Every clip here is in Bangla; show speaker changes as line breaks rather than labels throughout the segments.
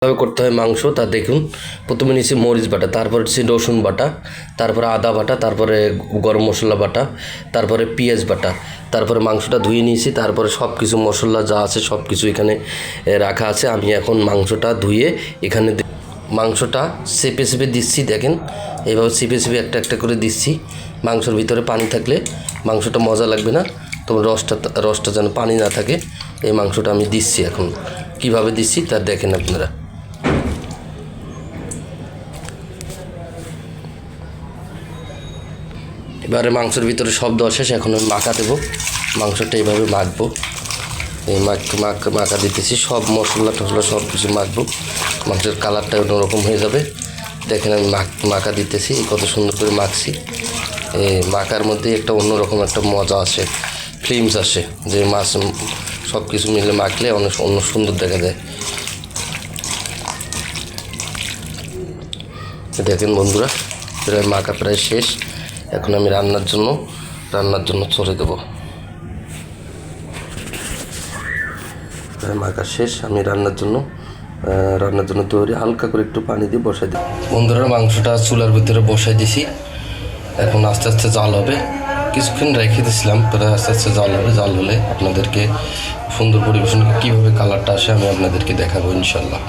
ভাবে করতে হয় মাংস তা দেখুন। প্রথমে নিচ্ছি মরিচ বাটা, তারপরে নিচ্ছি রসুন বাটা, তারপরে আদা বাটা, তারপরে গরম মশলা বাটা, তারপরে পেঁয়াজ বাটা, তারপরে মাংসটা ধুয়ে নিয়েছি, তারপরে সব কিছু মশলা যা আছে সব কিছু এখানে রাখা আছে। আমি এখন মাংসটা ধুয়ে এখানে মাংসটা চেপে চেপে দিচ্ছি। দেখেন এইভাবে চেপে চেপে একটা একটা করে দিচ্ছি। মাংসের ভিতরে পানি থাকলে মাংসটা মজা লাগবে না, তো রসটা যেন পানি না থাকে এই মাংসটা আমি দিচ্ছি। এখন কিভাবে দিচ্ছি তা দেখেন আপনারা। এবারে মাংসের ভিতরে সব দেওয়া শেষ, এখন আমি মাখা দেবো। মাংসটা এইভাবে মাখবো, এই মাখা দিতেছি। সব মশলা টশলা সব কিছু মাখবো, মাংসের কালারটা অন্যরকম হয়ে যাবে। দেখেন আমি মাখা দিতেছি, কত সুন্দর করে মাখছি। এই মাখার মধ্যে একটা অন্যরকম একটা মজা আসে, ফ্লেমস আসে, যে মাছ সব কিছু মিলে মাখলে অন্য সুন্দর দেখা যায়। দেখেন বন্ধুরা, প্রায় মাখা প্রায় শেষ। এখন আমি রান্নার জন্য চলে দেবো। প্রায় মাখা শেষ, আমি রান্নার জন্য তৈরি। হালকা করে একটু পানি দিয়ে বসাই দিই। বন্ধুরা, মাংসটা চুলার ভিতরে বসাই দিছি। এখন আস্তে আস্তে জাল হবে। কিছুক্ষণ রেখে দিয়েছিলাম, প্রায় আস্তে আস্তে জাল হবে। জাল হলে আপনাদেরকে সুন্দর পরিবেশন কীভাবে কালারটা আসে আমি আপনাদেরকে দেখাবো ইনশাল্লাহ।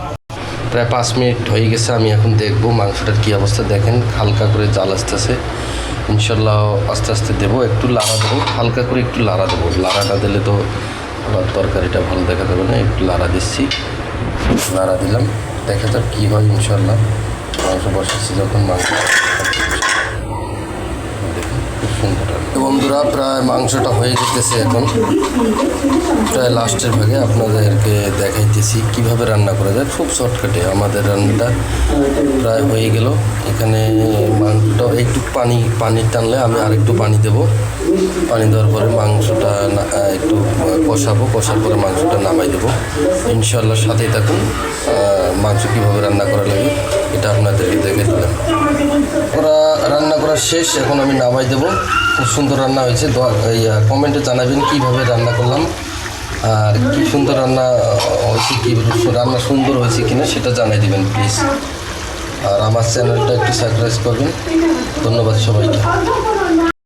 প্রায় 5 মিনিট হয়ে গেছে, আমি এখন দেখবো মাংসটার কী অবস্থা। দেখেন হালকা করে জাল আসতেছে। ইনশাল্লাহ আস্তে আস্তে দেবো, একটু লাড়া দেবো, হালকা করে একটু লাড়া দেবো। লাড়াটা দিলে তো আবার তরকারিটা ভালো দেখা যাবে না। একটু লাড়া দিচ্ছি, লাড়া দিলাম, দেখা যাক কী হয়। ইনশাল্লাহ মাংস বসাচ্ছি যখন মাংস দেখুন খুব সুন্দর। বন্ধুরা, প্রায় মাংসটা হয়ে যেতেছে, এখন প্রায় লাস্টের ভাগে আপনাদেরকে দেখাইতেছি কীভাবে রান্না করা যায়। খুব শর্টকাটে আমাদের রান্নাটা প্রায় হয়ে গেল। এখানে মাংসটা একটু পানি টানলে আমি আরেকটু পানি দেবো। পানি দেওয়ার পরে মাংসটা একটু কষার পরে মাংসটা নামাই দেবো ইনশাল্লাহ। সাথেই থাকুন, মাংস কীভাবে রান্না করা লাগে এটা আপনাদেরকে দেখে দিলাম। রান্না করা শেষ, এখন আমি নামাই দেবো। খুব সুন্দর রান্না হয়েছে। কমেন্টে জানাবেন কীভাবে রান্না করলাম আর কী সুন্দর রান্না হয়েছে, কী রান্না সুন্দর হয়েছে কিনা সেটা জানাই দেবেন প্লিজ। আর আমার চ্যানেলটা একটু সাবস্ক্রাইব করবেন। ধন্যবাদ সবাইকে।